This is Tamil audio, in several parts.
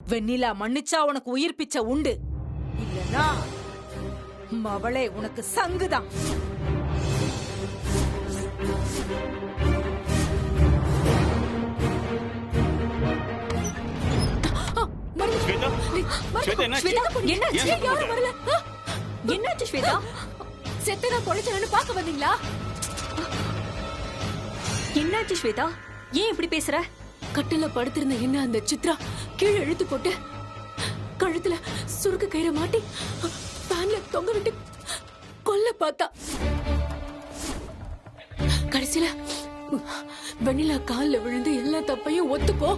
வெண்ணிலா மன்னிச்சா உனக்கு உயிர் பிச்சை உண்டு, இல்லனா அவளே உனக்கு சங்குதான். என்னாச்சு ஸ்வேதா? செத்தனா பொழைச்சனு பாக்க வந்தீங்களா? என்னாச்சு ஸ்வேதா? ஏன் இப்படி பேசுற? கட்டில படுத்திருந்த என்ன அந்த சித்ரா கீழே இழுத்து போட்டு கழுத்துல சுருக்கு கயிறை மாட்டி ஃபேன்ல தொங்க விட்டு கொல்ல பார்த்தா. கடைசியில வெண்ணிலா கால்ல விழுந்து எல்லா தப்பையும் ஒத்துக்கோ,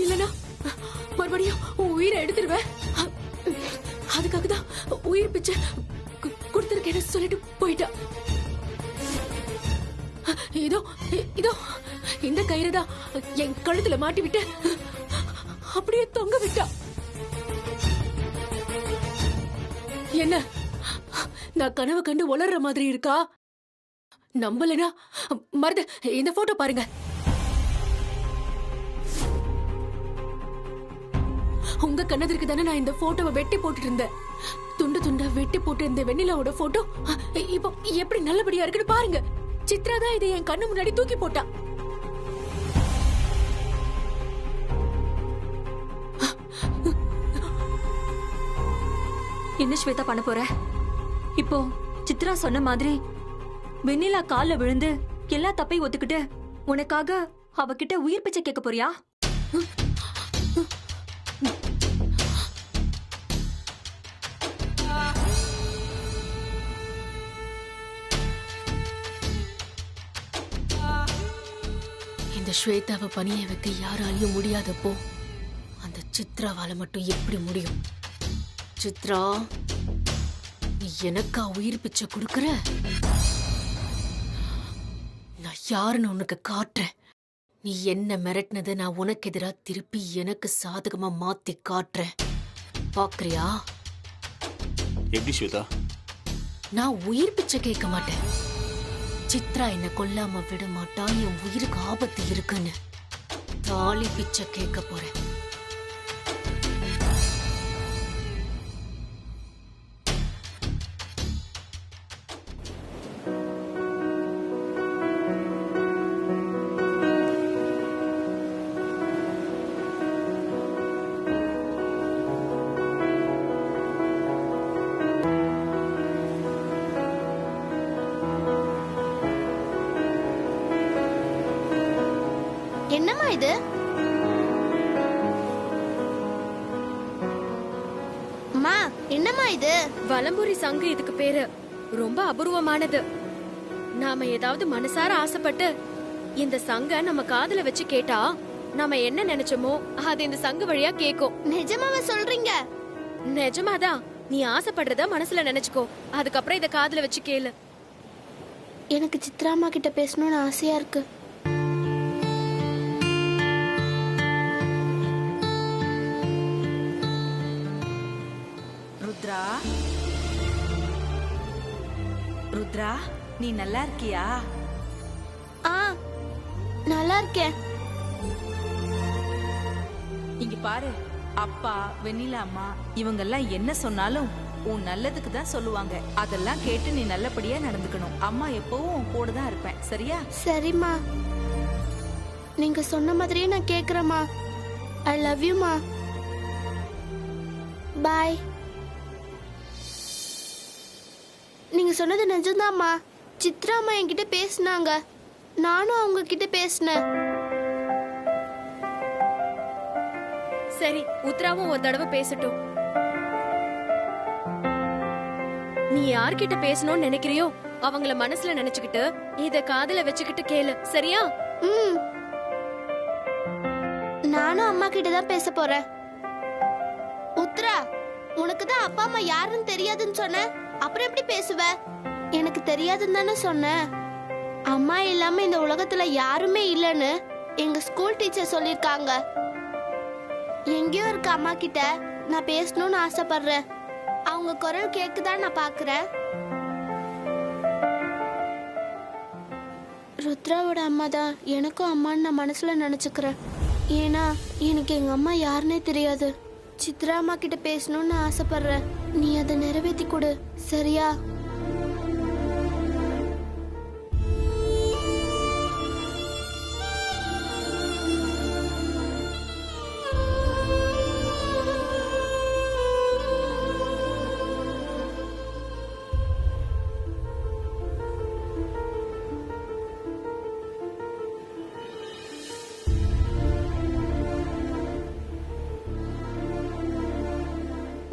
இல்லனா மறுபடியும் உயிரை எடுத்துருவேன், அதுக்காக தான் உயிர் பிச்சை கொடுத்திருக்கேன்னு சொல்லிட்டு போயிட்டா. இதோ இதோ இந்த கயிறு தான் என் கழுத்துல மாட்டி விட்டு அப்படியே தொங்க விட்டா. என்ன நான் கனவு கண்டு உளர்ற மாதிரி இருக்கா? நம்பலனா மருது இந்த போட்டோ பாருங்க. உங்க கண்ணதிற்கு தானே நான் இந்த போட்டோவை வெட்டி போட்டுட்டு இருந்தேன். துண்டு துண்டா வெட்டி போட்டு இருந்த வெண்ணிலாவோட போட்டோ இப்போ எப்படி நல்லபடியா இருக்குன்னு பாருங்க. சித்ரா தான் இதை என் கண்ணு முன்னாடி தூக்கி போட்டா. என்ன ஸ்வேதா பண்ண போற இப்போ? சித்ரா சொன்ன மாதிரி வெண்ணிலா கால்ல விழுந்து எல்லா தப்பையும் ஒத்துக்கிட்டு உனக்காக அவகிட்ட உயிர் பிச்சை கேட்க போறியா? இந்த ஸ்வேதாவை பணிய வைக்க யாராலையும் முடியாதப்போ அந்த சித்ராவால மட்டும் எப்படி முடியும்? சித்ரா, நீ எனக்கா உயிர் பிச்சை கொடுக்கற? நான் யாருன்னு உனக்கு காட்டுறேன். நீ என்ன மிரட்டினதை நான் உனக்கு எதிரா திருப்பி எனக்கு சாதகமா மாத்தி காட்டுறேன். பாக்குறியா? எப்படி ஸ்வேதா? நான் உயிர் பிச்சை கேட்க மாட்டேன். சித்ரா என்ன கொல்லாம விட மாட்டா, என் உயிருக்கு ஆபத்து இருக்குன்னு தாலி பிச்சை கேட்க போறேன். என்னம்மா இது? அம்மா, என்னம்மா இது? வலம்புரி சங்கு இதுக்கு பேரு. ரொம்ப அபூர்வமானது. நாம ஏதாவது மனசார ஆசைப்பட்டு இந்த சங்க நம்ம காதுல வச்சு கேட்டா நாம என்ன நினைச்சோமோ அது இந்த சங்கு வழியா கேக்கும். நிஜமாவா சொல்றீங்க? நிஜமாதான். நீ ஆசைப்படுறத மனசுல நினைச்சுக்கோ, அதுக்கப்புறம் இத காதுல வச்சு கேளு. எனக்கு சித்ராமா கிட்ட பேசணும்னு ஆசையா இருக்கு. ருத்ரா, ருத்ரா, நீ நல்லா இருக்கியா? நல்லா இருக்கேன். இங்க பாரு, அப்பா, வெண்ணிலா அம்மா இவங்கெல்லாம் என்ன சொன்னாலும் உன் நல்லதுக்கு தான் சொல்லுவாங்க. அதெல்லாம் கேட்டு நீ நல்லபடியா நடந்துக்கணும். அம்மா எப்பவும் உன் கூட தான் இருப்பேன், சரியா? சரிம்மா, நீங்க சொன்ன மாதிரியே நான் கேக்குறேம்மா. ஐ லவ் யூ மா. பாய். நீங்க சொன்னது நிஜம்தாம்மா. சித்ராமா என்கிட்ட பேசினாங்க, நானும் அவங்க கிட்ட பேசினேன். சரி, உத்ராவும் ஒரு தடவை பேசட்டும். நீ யார்கிட்ட பேசணும்னு நினைக்கிறியோ அவங்கள மனசுல நினைச்சுக்கிட்டு இத காதுல வச்சுக்கிட்டு கேளு, சரியா? நானும் அம்மா கிட்ட தான் பேச போறேன். உத்ரா, உனக்கு தான் அப்பா அம்மா யாருன்னு தெரியாதுன்னு சொன்ன, அப்புறம் எப்படி பேசுவ? எனக்கு தெரியாதுன்னு தானே சொன்னேன். அம்மா இல்லாம இந்த உலகத்துல யாருமே இல்லைன்னு எங்க ஸ்கூல் டீச்சர் சொல்லிருக்காங்க. எங்கேயோ இருக்க அம்மா கிட்ட நான் பேசணும்னு ஆசைப்படுறேன். அவங்க குரல் கேக்குதான் நான் பாக்குறேன். ருத்ராவோட அம்மா தான் எனக்கும் அம்மான்னு நான் மனசுல நினைச்சுக்கிறேன். ஏன்னா எனக்கு எங்க அம்மா யாருன்னே தெரியாது. சித்ரா அம்மா கிட்ட பேசணும்னு ஆசைப்படுறேன். நீ அதை நிறைவேத்தி கொடு, சரியா?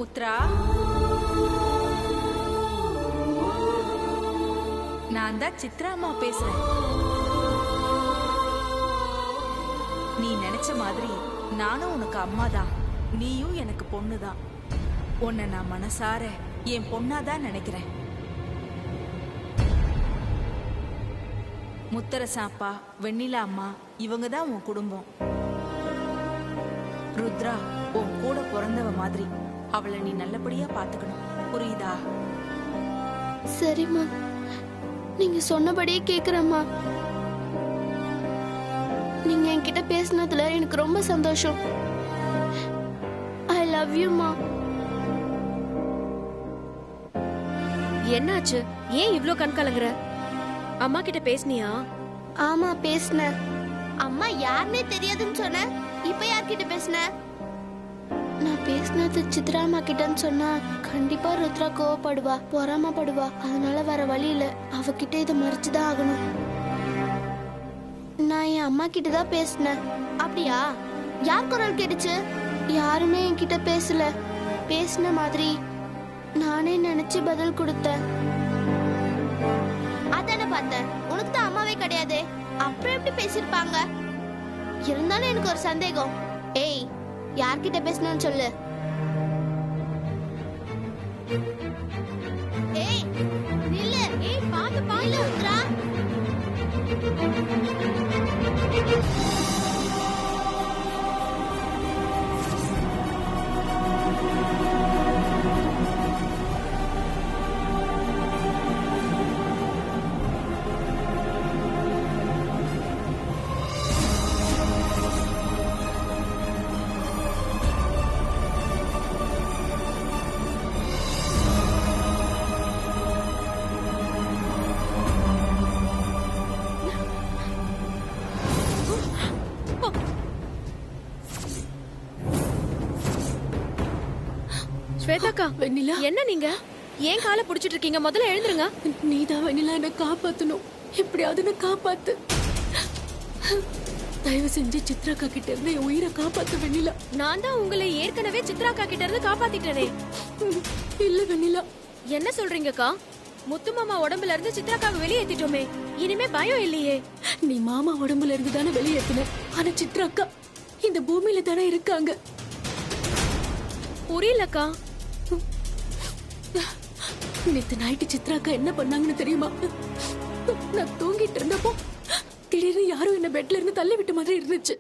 உத்ரா, நான் தான் சித்ரா அம்மா பேசுறேன். நீ நினைச்ச மாதிரி நானும் உனக்கு அம்மா தான், நீயும் எனக்கு பொண்ணுதான். உன்னை நான் மனசார என் பொண்ணாதான் நினைக்கிறேன். முத்தரசன் அப்பா, வெண்ணிலா அம்மா, இவங்க தான் உன் குடும்பம். ருத்ரா உன் கூட பிறந்தவ மாதிரி, அவளை நீ நல்லபடியா பாத்துக்கணும், புரியுதா? சரிம்மா, நீங்க சொன்னபடியே கேக்குறேம்மா. நீங்க என்கிட்ட பேசினதுல எனக்கு ரொம்ப சந்தோஷம். ஐ லவ் யூ மா. என்னாச்சு? ஏன் இவ்ளோ கண் கலங்குற? அம்மா கிட்ட பேசுனியா? ஆமா பேசினேன். அம்மா யாருன்னே தெரியாதுன்னு சொன்ன, இப்ப யார்கிட்ட பேசின? நான் பேசினது சித்ரா அம்மா கிட்டன்னு சொன்னா கண்டிப்பா ருத்ரா கோவப்படுவா, பொறாமப்படுவா. அதனால வேற வழி இல்ல, அவகிட்ட இதை மறைச்சுதான் ஆகணும். நான் என் அம்மா கிட்ட தான் பேசினேன். அப்படியா? யார் குரல் கேட்டுச்சு? யாருமே என்கிட்ட பேசல. பேசின மாதிரி நானே நினைச்சு பதில் கொடுத்தேன். அதானே பார்த்தேன், உனக்கு தான் அம்மாவே கிடையாது, அப்புறம் எப்படி பேசிருப்பாங்க? இருந்தாலும் எனக்கு ஒரு சந்தேகம். ஏய், யார்கிட்ட பேசணும்னு சொல்லு. ஏய் நில்லு. ஏய் பாத்து பாத்து உத்ரா. ஸ்வேதாக்கா, வெண்ணிலா, என்ன நீங்க ஏன் காலை புடிச்சிட்டு இருக்கீங்க? முதல்ல எழுந்துருங்க. நீதான் வெண்ணிலா என்ன காப்பாத்தணும். எப்படியாவது என்ன காப்பாத்து. தயவு செஞ்சு சித்ராக்கா கிட்ட இருந்து என் உயிரை காப்பாத்து வெண்ணிலா. நான் தான் உங்களை ஏற்கனவே சித்ராக்கா கிட்ட இருந்து காப்பாத்திட்டேனே. இல்ல வெண்ணிலா. என்ன சொல்றீங்கக்கா? முத்து மாமா உடம்புல இருந்து சித்ராக்காவை வெளியேத்திட்டோமே, இனிமே பயம் இல்லையே. நீ மாமா உடம்புல இருந்து தானே வெளியேத்தின, ஆனா சித்ராக்கா இந்த பூமியில தானே இருக்காங்க. புரியலக்கா. நேத்து நைட்டு சித்ராக்கா என்ன பண்ணாங்கன்னு தெரியுமா? நான் தூங்கிட்டு இருந்தப்போ திடீர்னு யாரும் என்ன பெட்ல இருந்து தள்ளி விட்ட மாதிரி இருந்துச்சு.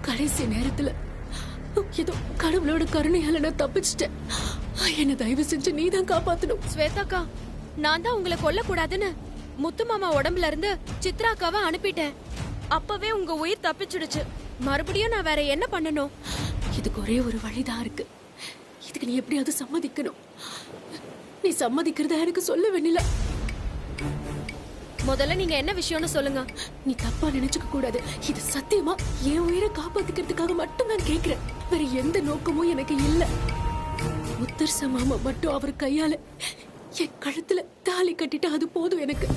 கடைசி நேரத்துல ஏதோ கடவுளோட கருணையால நான் தப்பிச்சிட்டேன். என்ன தயவு செஞ்சு நீ தான் காப்பாத்தணும். ஸ்வேதாக்கா, நான் தான் உங்களை கொல்ல கூடாதுன்னு முத்து மாமா உடம்புல இருந்து சித்ராக்காவை அனுப்பிட்டேன். அப்பவே உங்க உயிர் தப்பிச்சிடுச்சு. மறுபடியும் நான் வேற என்ன பண்ணணும்? இதுக்கு ஒரே ஒரு வழிதான் இருக்கு. இதுக்கு நீ எப்படியாவது சம்மதிக்கணும். நீ சம்மதிக்கிறதா எனக்கு சொல்ல வெண்ணில. முதல்ல நீங்க என்ன விஷயம்னு சொல்லுங்க. நீ தப்பா நினைச்சுக்க கூடாது. இது சத்தியமா என் உயிரை காப்பாத்திக்கிறதுக்காக மட்டும் நான் கேக்குறேன். வேற எந்த நோக்கமும் எனக்கு இல்ல. முத்தரச மாமா மட்டும் அவர் கையால என் கழுத்துல தாலி கட்டிட்டு அது போதும் எனக்கு.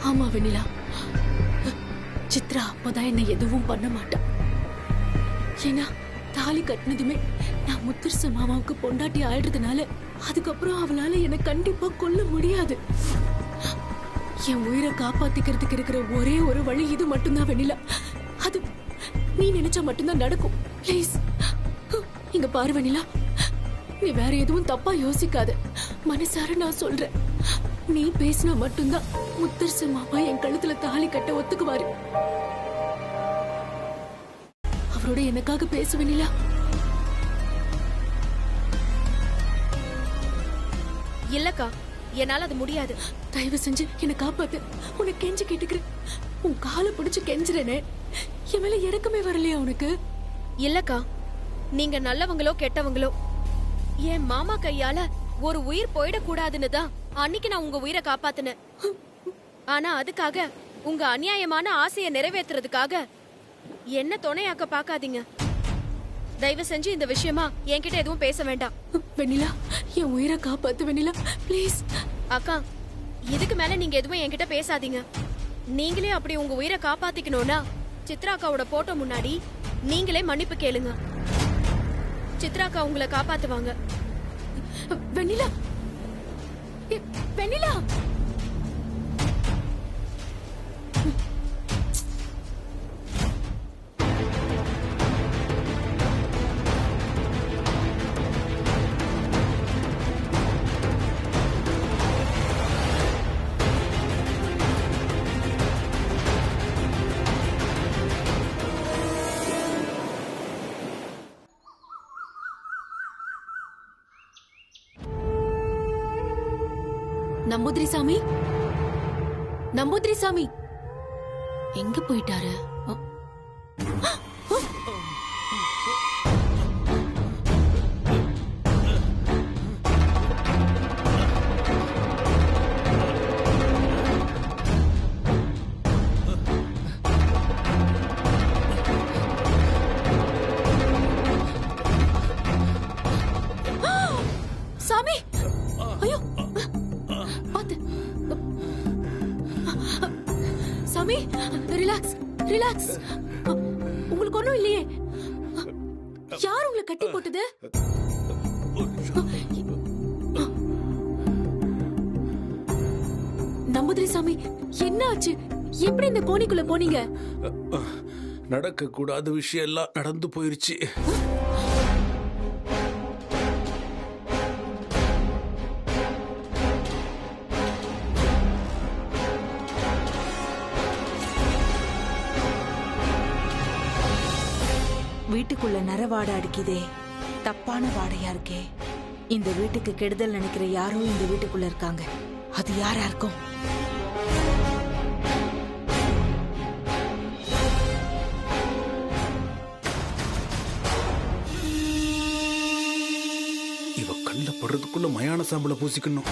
ஆமா வெண்ணிலா, சித்ரா அப்பதான் என்ன எதுவும் பண்ண மாட்டா. ஏன்னா தாலி கட்டினதுமே நான் முத்தரச மாமாவுக்கு பொண்டாட்டி ஆயிடுறதுனால அதுக்கப்புறம் அவளால என்ன கண்டிப்பா கொல்ல முடியாது. என் உயிரை காப்பாத்திக்கிறதுக்கு இருக்கிற ஒரே ஒரு வழி இது மட்டும்தான் வெண்ணிலா. அது நீ நினைச்சா மட்டும்தான் நடக்கும். பிளீஸ் இங்க பாரு வெண்ணிலா, நீ வேற எதுவும் தப்பா யோசிக்காத. மனசார நான் சொல்றேன், நீ பேசினா மட்டும்தான் முத்தரச மாமா என் கழுத்துல தாலி கட்ட ஒத்துக்குவாரு. அவரோட எனக்காக பேச வெண்ணிலா. இல்லக்கா, என்னால அது முடியாது. தயவு செஞ்சு என்னை காப்பாத்து. உனக்கு கெஞ்சி கேட்டுக்கிறேன். உன் காலை பிடிச்சு கெஞ்சுறேனே, என் மேல இறக்கமே வரலையா உனக்கு? இல்லக்கா, நீங்க நல்லவங்களோ கெட்டவங்களோ, என் மாமா கையால ஒரு உயிர் போயிடக்கூடாதுன்னு தான் அன்னைக்கு நான் உங்க உயிரை காப்பாத்தினேன். ஆனா அதுக்காக உங்க அநியாயமான ஆசையை நிறைவேற்றுறதுக்காக என்ன துணையாக்க பாக்காதீங்க. தயவு செஞ்சு இந்த விஷயமா என்கிட்ட எதுவும் பேச வேண்டாம். வெண்ணிலா, என் உயிரை காப்பாத்து வெண்ணிலா, ப்ளீஸ். அக்கா, இதுக்கு மேல நீங்க எதுவும் என்கிட்ட பேசாதீங்க. நீங்களே அப்படி உங்க உயிரை காப்பாத்திக்கணும்னா சித்ரா அக்காவோட போட்டோ முன்னாடி நீங்களே மன்னிப்பு கேளுங்க. சித்ரா அக்கா உங்களை காப்பாத்துவாங்க. வெண்ணிலா, வெண்ணிலா. நம்பூதிரி சாமி, நம்பூதிரி சாமி எங்க போயிட்டாரு? சாமி, ஐயோ பாத்து. சாமி, ரிலாக்ஸ் ரிலாக்ஸ். உங்களுக்கு ஒண்ணும் இல்லையே? யார் உங்களை கட்டி போட்டது? நம்பூதிரி சாமி, என்ன ஆச்சு? எப்படி இந்த கோணிக்குள்ள போனீங்க? நடக்க கூடாத விஷயம் எல்லாம் நடந்து போயிருச்சு. வீட்டுக்குள்ள நரவாடை அடிக்குதே, தப்பான வாடையா இருக்கே. இந்த வீட்டுக்கு கெடுதல் நினைக்கிற யாரோ இந்த வீட்டுக்குள்ள இருக்காங்க. அது யாரா இருக்கும்? இவ கண்ணுல படுறதுக்குள்ள மயான சாம்பலை பூசிக்கணும்.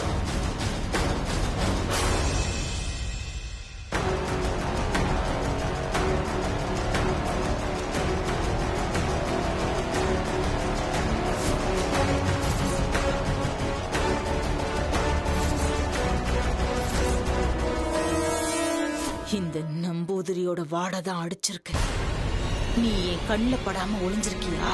இந்த நம்பூதிரியோட வாடை தான் அடிச்சிருக்கு. நீ என் கண்ணுல படாம ஒளிஞ்சிருக்கியா?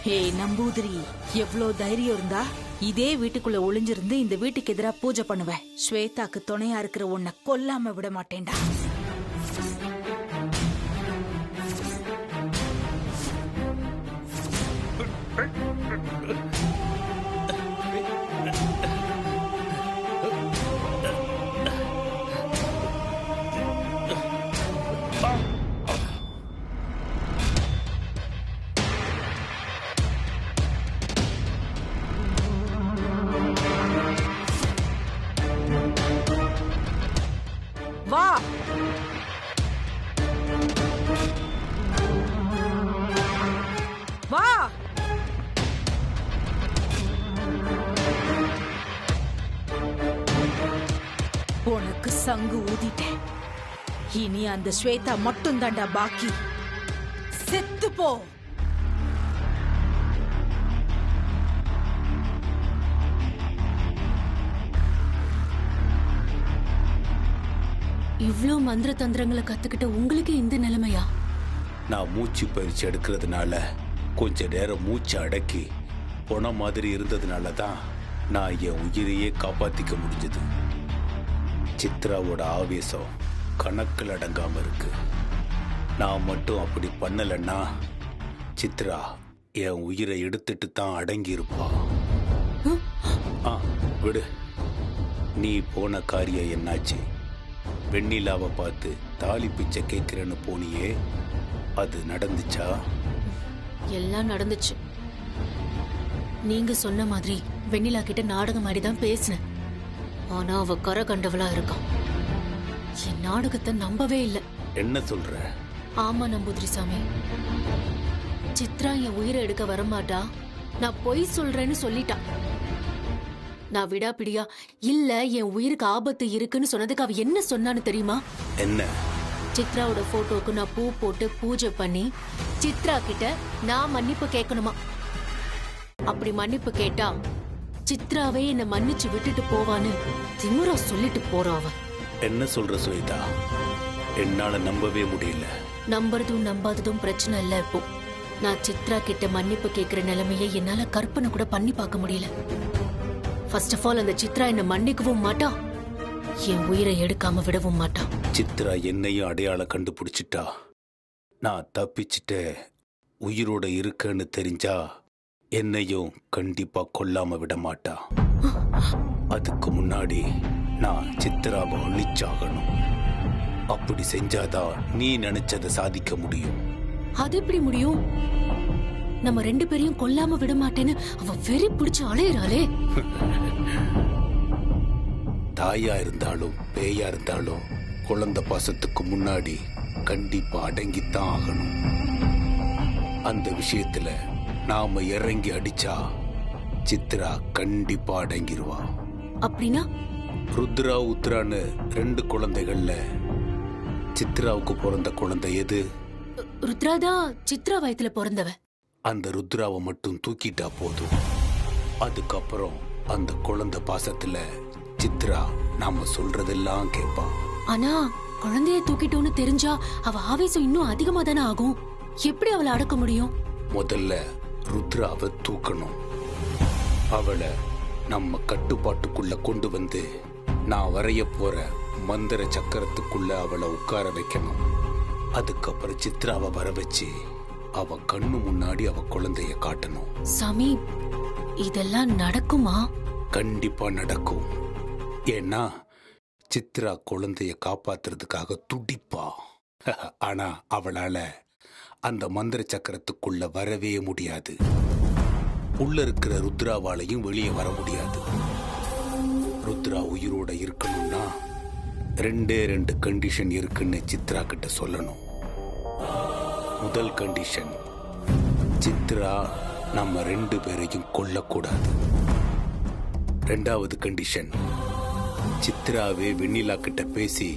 ஹே நம்பூதிரி, எவ்ளோ தைரியம் இருந்தா இதே வீட்டுக்குள்ள ஒளிஞ்சிருந்து இந்த வீட்டுக்கு எதிரா பூஜை பண்ணுவேன். ஸ்வேதாக்கு துணையா இருக்கிற உன்னை கொல்லாம விட மாட்டேன்டா. வா, வா. உனக்கு சங்கு ஊதிட்டேன். இனி அந்த ஸ்வேதா மட்டும் தாண்டா பாக்கி. செத்து போ. இவ்ளோ மந்திர தந்திரங்களை கத்துக்கிட்ட உங்களுக்கு இந்த நிலைமையா? நான் மூச்சு பயிற்சி எடுக்கிறதுனால கொஞ்ச நேரம் மூச்சு அடக்கி போன மாதிரி இருந்ததுனால தான் நான் என் உயிரையே காப்பாத்திக்க முடிஞ்சது. சித்ராவோட ஆவேசம் கணக்கில் அடங்காம இருக்கு. நான் மட்டும் அப்படி பண்ணலைன்னா சித்ரா என் உயிரை எடுத்துட்டு தான் அடங்கி இருப்பா. விடு. நீ போன காரியம் என்னாச்சு? வெண்ணிலாவை பார்த்து தாலி பிச்சை கேட்கிறேன்னு போனியே, அது நடந்துச்சா? எல்லாம் நடந்துச்சு. நீங்க சொன்ன மாதிரி வெண்ணிலா கிட்ட நாடகம் மாதிரி தான் பேசினேன். ஆனா அவ கரை கண்டவளா இருக்கான். என் நாடகத்தை நம்பவே இல்லை. என்ன சொல்ற? ஆமா நம்பூதிரி சாமி. சித்ரா என் உயிரை எடுக்க வரமாட்டா, நான் பொய் சொல்றேன்னு சொல்லிட்டா. நான் விடாப்பிடியா இல்ல என் உயிருக்கு ஆபத்து இருக்குன்னு சொன்னதுக்கு அவ என்ன சொன்னான்னு தெரியுமா? என்ன? சித்ராவோட போட்டோக்கு நான் பூ போட்டு பூஜை பண்ணி சித்ரா கிட்ட நான் மன்னிப்பு கேட்கணுமா. அப்படி மன்னிப்பு கேட்டா சித்ராவே என்ன மன்னிச்சு விட்டுட்டு போவான்னு திமுறா சொல்லிட்டு போறா அவ. என்ன சொல்ற சுவேதா? என்னால நம்பவே முடியல. நம்புறதும் நம்பாததும் பிரச்சனை இல்ல. இப்போ நான் சித்ரா கிட்ட மன்னிப்பு கேட்கிற நிலைமையை என்னால கற்பனை கூட பண்ணி பார்க்க முடியல. ஃபர்ஸ்ட் ஆஃப் ஆல் அந்த சித்ரா என்ன மன்னிக்கவும் மாட்டா, என் உயிரை எடுக்காம விடவும் மாட்டா. சித்ரா என்னையும் அடையாளம் கண்டுபிடிச்சிட்டா. நான் தப்பிச்சுட்டு உயிரோட இருக்கேன்னு தெரிஞ்சா என்னையும் கண்டிப்பா கொல்லாம விட மாட்டா. அதுக்கு முன்னாடி நான் சித்ராவை அழிச்சாகணும். அப்படி செஞ்சாதான் நீ நினைச்சதை சாதிக்க முடியும். அது எப்படி முடியும்? நம்ம ரெண்டு பேரையும் கொல்லாம விட மாட்டேன்னு அவ வெறி பிடிச்சு அலையறாளே. தாயா இருந்தாலும் பேயா இருந்தாலும் குழந்தை பாசத்துக்கு முன்னாடி கண்டிப்பா அடங்கித்தான் ஆகணும். அந்த விஷயத்துல நாம இறங்கி அடிச்சா சித்ரா கண்டிப்பா அடங்கிருவா. அப்படின்னா ருத்ரா உத்ரான்னு 2 குழந்தைகள்ல சித்ராவுக்கு பிறந்த குழந்தை எது? ருத்ராதான் சித்ரா வயத்துல பிறந்தவ. அந்த ருத்ராவை மட்டும் தூக்கிட்டா போதும். அதுக்கப்புறம் அந்த குழந்தை பாசத்துல சித்ரா நாம சொல்றதெல்லாம் கேட்பா. ஆனா குழந்தைய தூக்கிட்டோன்னு தெரிஞ்சா அவ ஆவேசம் இன்னும் அதிகமா தானே ஆகும். எப்படி அவளை அடக்க முடியும்? முதல்ல ருத்ராவை தூக்கணும். அவளை நம்ம கட்டுப்பாட்டுக்குள்ள கொண்டு வந்து நான் வரைய போற மந்திர சக்கரத்துக்குள்ள அவளை உட்கார வைக்கணும். அதுக்கப்புறம் சித்ராவை வர வச்சு அவ கண்ணு முன்னாடி அவ குழந்தைய காட்டணும். சாமி, இதெல்லாம் நடக்குமா? கண்டிப்பா நடக்கும். ஏன்னா சித்ரா குழந்தைய காப்பாத்துறதுக்காக துடிப்பா. ஆனா அவளால அந்த மந்திர சக்கரத்துக்குள்ள வரவே முடியாது. உள்ள இருக்கிற ருத்ராவாலையும் வெளியே வர முடியாது. ருத்ரா உயிரோட இருக்கணும்னா 2 கண்டிஷன் இருக்குன்னு சித்ரா கிட்ட சொல்லணும். முதல் கண்டிஷன், சித்ரா நம்ம 2 பேரையும் கொல்லக்கூடாது. 2வது கண்டிஷன், சித்ராவே வெண்ணிலா கிட்ட பேசி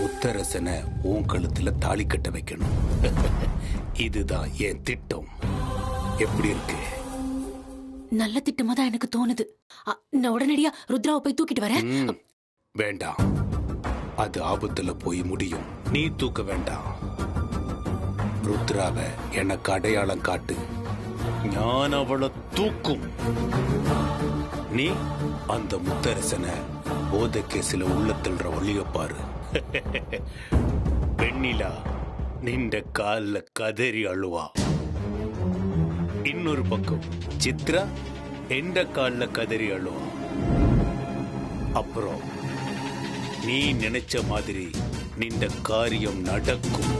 முத்தரசனை உன் கழுத்துல தாலி கட்ட வைக்கணும். இதுதான் என் திட்டம். எப்படி இருக்கு? நல்ல திட்டமா தான் எனக்கு தோணுது. நான் உடனடியா ருத்ராவை போய் தூக்கிட்டு வரேன். வேண்டாம், அது ஆபத்துல போய் முடியும். நீ தூக்க வேண்டாம். ருத்ராவை எனக்கு அடையாளம் காட்டு, ஞான அவளை தூக்கும். நீ அந்த முத்தரசனை போதை கேசில உள்ளத்துல ஒளிய பாரு. வெண்ணிலா நின்ற கால்ல கதறி அழுவா. இன்னொரு பக்கம் சித்ரா எந்த கால்ல கதறி அழுவா. அப்புறம் நீ நினைச்ச மாதிரி நின்ற காரியம் நடக்கும்.